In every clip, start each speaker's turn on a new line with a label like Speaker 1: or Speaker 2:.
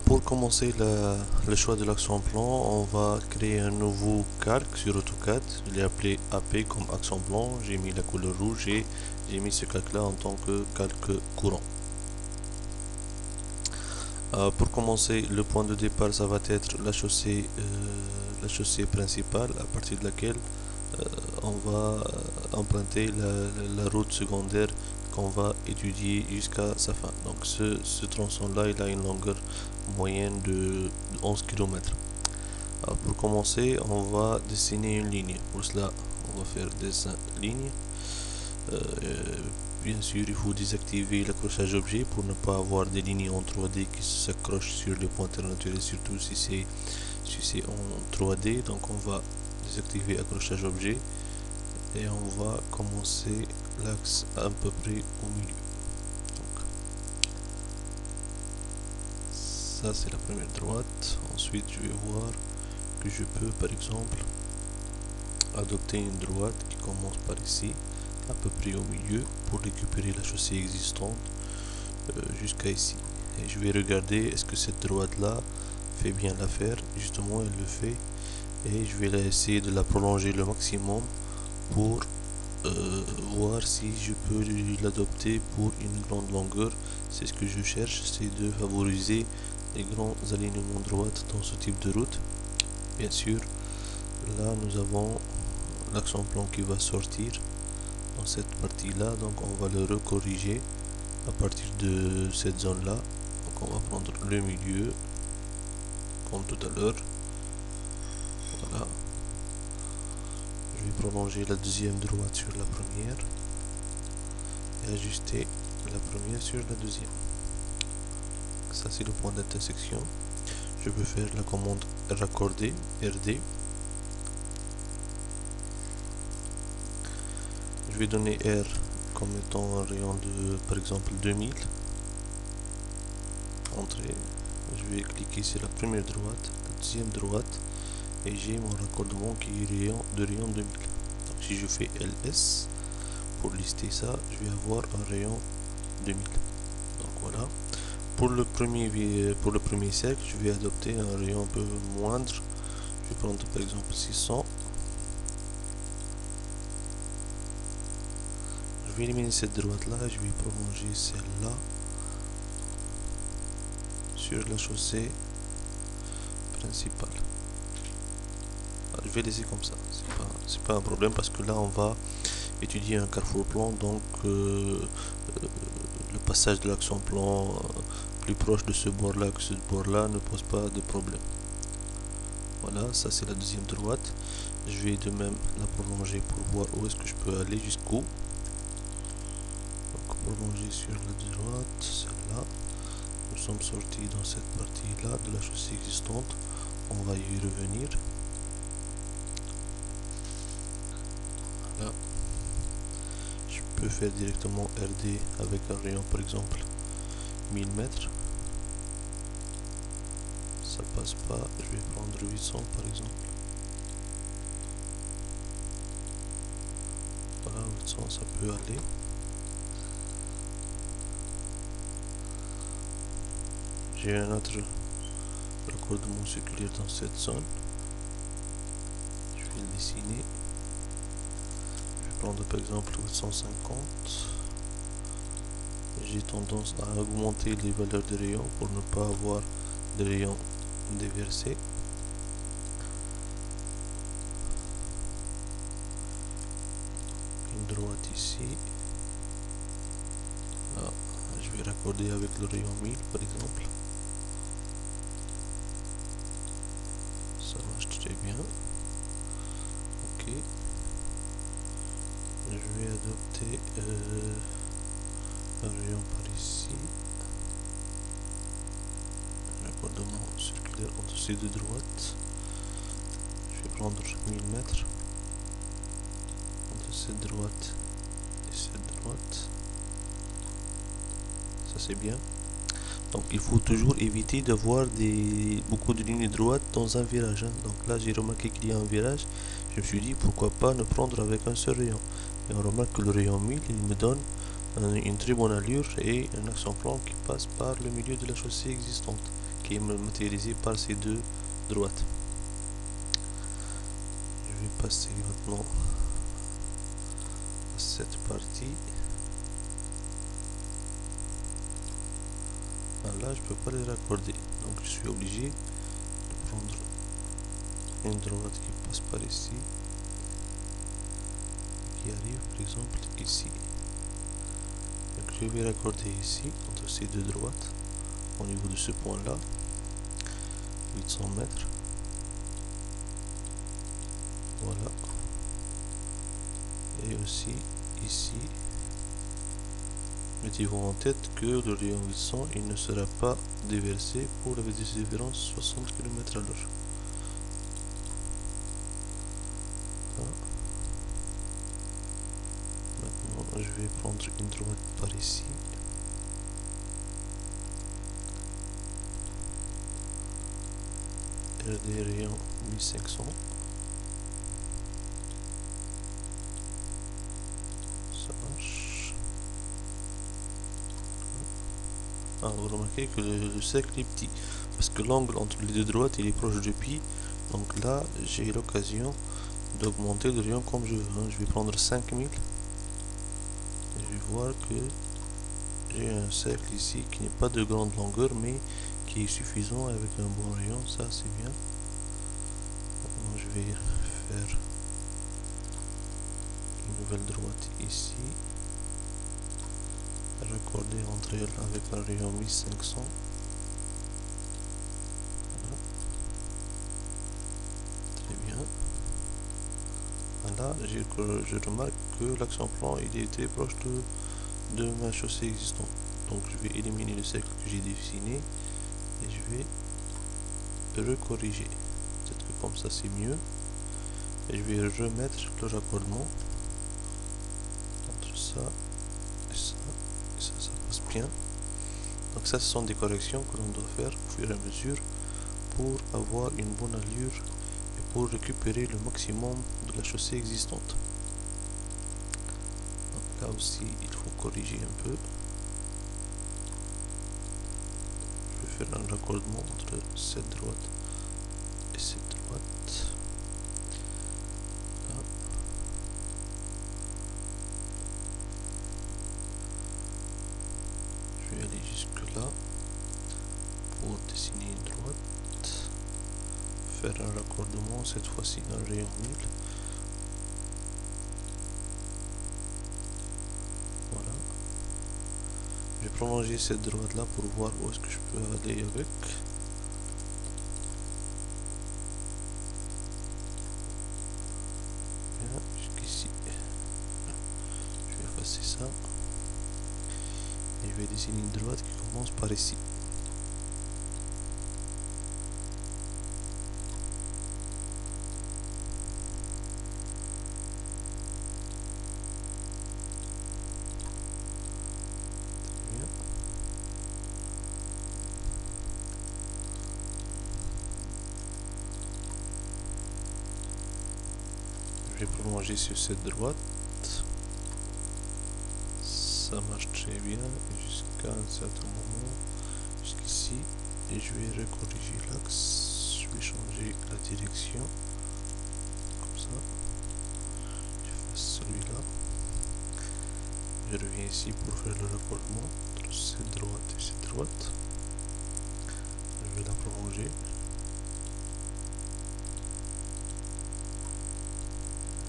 Speaker 1: Pour commencer le choix de l'axe en plan, on va créer un nouveau calque sur AutoCAD. Je l'ai appelé AP comme axe en plan. J'ai mis la couleur rouge et j'ai mis ce calque-là en tant que calque courant. Pour commencer, le point de départ, ça va être la chaussée principale à partir de laquelle on va emprunter la route secondaire qu'on va étudier jusqu'à sa fin. Donc ce tronçon-là, il a une longueur moyenne de 11 km. Pour commencer, on va dessiner une ligne. Pour cela, on va faire dessin ligne. Bien sûr, il faut désactiver l'accrochage objet pour ne pas avoir des lignes en 3D qui s'accrochent sur les pointeurs naturels, surtout si c'est en 3D. Donc on va désactiver accrochage objet et on va commencer l'axe à peu près au milieu. Donc, ça c'est la première droite. Ensuite je vais voir que je peux par exemple adopter une droite qui commence par ici à peu près au milieu pour récupérer la chaussée existante jusqu'à ici, et je vais regarder est-ce que cette droite là fait bien l'affaire. Justement elle le fait, et je vais essayer de la prolonger le maximum pour voir si je peux l'adopter pour une grande longueur. C'est ce que je cherche, c'est de favoriser les grands alignements droite dans ce type de route. Bien sûr, là nous avons l'axe en plan qui va sortir dans cette partie là, donc on va le recorriger à partir de cette zone là. Donc on va prendre le milieu comme tout à l'heure. Voilà, je vais prolonger la deuxième droite sur la première et ajuster la première sur la deuxième. Ça c'est le point d'intersection. Je peux faire la commande raccorder RD. Je vais donner R comme étant un rayon de par exemple 2000. Entrée. Je vais cliquer sur la première droite, la deuxième droite, et j'ai mon raccordement qui est de rayon 2000. Donc si je fais LS pour lister ça, je vais avoir un rayon 2000. Donc voilà. Pour le premier cercle, je vais adopter un rayon un peu moindre. Je vais prendre par exemple 600. Je vais éliminer cette droite là, je vais prolonger celle-là sur la chaussée principale. Alors, je vais laisser comme ça, c'est pas un problème parce que là on va étudier un carrefour plan, donc le passage de l'axe en plan plus proche de ce bord là que ce bord là ne pose pas de problème. Voilà, ça c'est la deuxième droite. Je vais de même la prolonger pour voir où est-ce que je peux aller, jusqu'où. Donc prolonger sur la droite, celle-là. Nous sommes sortis dans cette partie là de la chaussée existante, on va y revenir. Là, je peux faire directement RD avec un rayon par exemple 1000 mètres. Ça passe pas, je vais prendre 800 par exemple. Voilà, 800 ça peut aller. J'ai un autre raccordement circulaire dans cette zone. Je vais le dessiner. Je vais prendre par exemple 850. J'ai tendance à augmenter les valeurs de rayons pour ne pas avoir de rayons déversés. Une droite ici. Là, je vais raccorder avec le rayon 1000 par exemple. Ça marche très bien. Ok. Je vais adopter un rayon par ici. Raccordement circulaire entre ces deux droites. Je vais prendre 1000 mètres entre cette droite et cette droite. Ça c'est bien. Donc il faut toujours éviter d'avoir beaucoup de lignes droites dans un virage. Donc là j'ai remarqué qu'il y a un virage. Je me suis dit pourquoi pas ne prendre avec un seul rayon. Et on remarque que le rayon 1000 il me donne une très bonne allure et un axe en plan qui passe par le milieu de la chaussée existante, qui est matérialisé par ces deux droites. Je vais passer maintenant à cette partie. Là je peux pas les raccorder, donc je suis obligé de prendre une droite qui passe par ici, qui arrive par exemple ici. Donc je vais raccorder ici entre ces deux droites au niveau de ce point là, 800 mètres. Voilà. Et aussi ici, mettez-vous en tête que le rayon 800 il ne sera pas déversé pour la vitesse de différence 60 km/h. Maintenant je vais prendre une droite par ici. RD rayon 1500. Ça marche. Vous remarquez que le cercle est petit parce que l'angle entre les deux droites il est proche de pi. Donc là j'ai l'occasion d'augmenter le rayon comme je veux. Je vais prendre 5000 et je vais voir que j'ai un cercle ici qui n'est pas de grande longueur mais qui est suffisant avec un bon rayon. Ça c'est bien. Maintenant je vais faire une nouvelle droite ici, raccorder entre elles avec un rayon 1500. Voilà. Très bien. Là je remarque que l'axe en plan il est très proche de ma chaussée existante. Donc je vais éliminer le cercle que j'ai dessiné et je vais recorriger. Peut-être que comme ça c'est mieux. Et je vais remettre le raccordement entre ça et ça. Et ça passe bien. Donc ça ce sont des corrections que l'on doit faire au fur et à mesure pour avoir une bonne allure et pour récupérer le maximum de la chaussée existante. Donc là aussi il faut corriger un peu. Je vais faire un raccordement entre cette droite et cette droite. Là. Je vais aller jusque là pour dessiner une droite, faire un raccordement cette fois-ci dans le rayon 1000. Voilà. Je vais prolonger cette droite là pour voir où est-ce que je peux aller avec. Bien, jusqu'ici. Je vais effacer ça. Et je vais dessiner une droite qui commence par ici. Je vais prolonger sur cette droite. Ça marche très bien jusqu'à un certain moment, jusqu'ici. Et je vais recorriger l'axe. Je vais changer la direction. Comme ça. J'efface celui-là. Je reviens ici pour faire le raccordement entre cette droite et cette droite. Je vais la prolonger.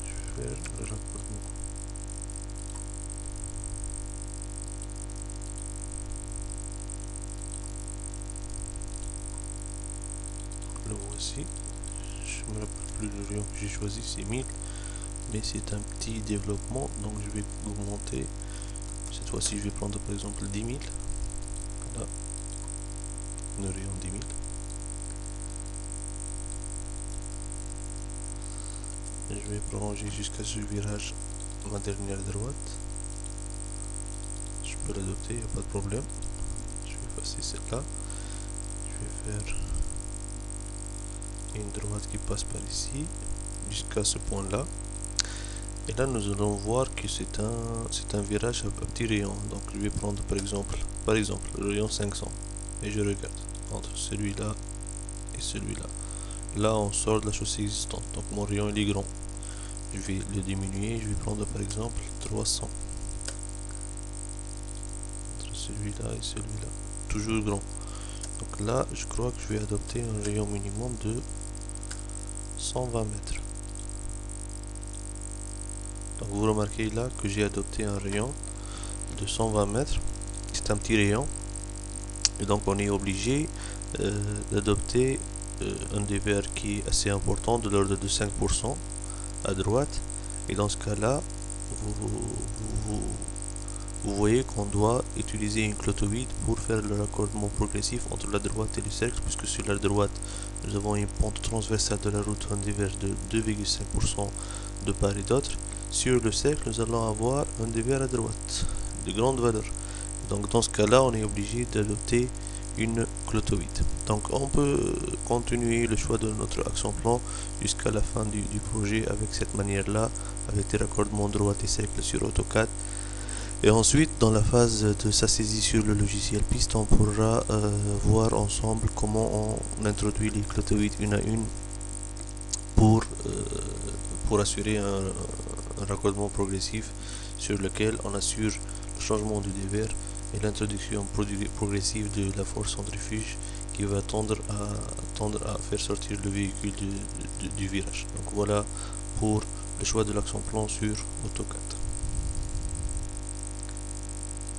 Speaker 1: Je vais faire le raccordement. Le voici. Je me rappelle plus le rayon que j'ai choisi, c'est 1000. Mais c'est un petit développement, donc je vais augmenter. Cette fois-ci, je vais prendre par exemple 10 000. Là, le rayon 10 000. Et je vais prolonger jusqu'à ce virage, ma dernière droite. Je peux l'adopter, il n'y a pas de problème. Je vais effacer celle-là. Je vais faire une droite qui passe par ici, jusqu'à ce point-là. Et là, nous allons voir que c'est un virage à petit rayon. Donc, je vais prendre par exemple le rayon 500 et je regarde. entre celui-là et celui-là. Là on sort de la chaussée existante, donc mon rayon il est grand. Je vais le diminuer, je vais prendre par exemple 300 entre celui-là et celui-là, toujours grand. Donc là je crois que je vais adopter un rayon minimum de 120 mètres. Donc vous remarquez là que j'ai adopté un rayon de 120 mètres. C'est un petit rayon et donc on est obligé d'adopter un dévers qui est assez important, de l'ordre de 5% à droite. Et dans ce cas là vous voyez qu'on doit utiliser une clotoïde pour faire le raccordement progressif entre la droite et le cercle, puisque sur la droite nous avons une pente transversale de la route, un dévers de 2,5% de part et d'autre. Sur le cercle nous allons avoir un dévers à droite de grande valeur. Donc dans ce cas là on est obligé d'adopter une clotoïde. Donc on peut continuer le choix de notre action plan jusqu'à la fin du projet avec cette manière là, avec des raccordements droite et cercle sur AutoCAD. Et ensuite, dans la phase de sa saisie sur le logiciel piste, on pourra voir ensemble comment on introduit les clotoïdes une à une pour assurer un raccordement progressif sur lequel on assure le changement du dévers et l'introduction progressive de la force centrifuge qui va tendre à faire sortir le véhicule du virage. Donc voilà pour le choix de l'action plan sur AutoCAD.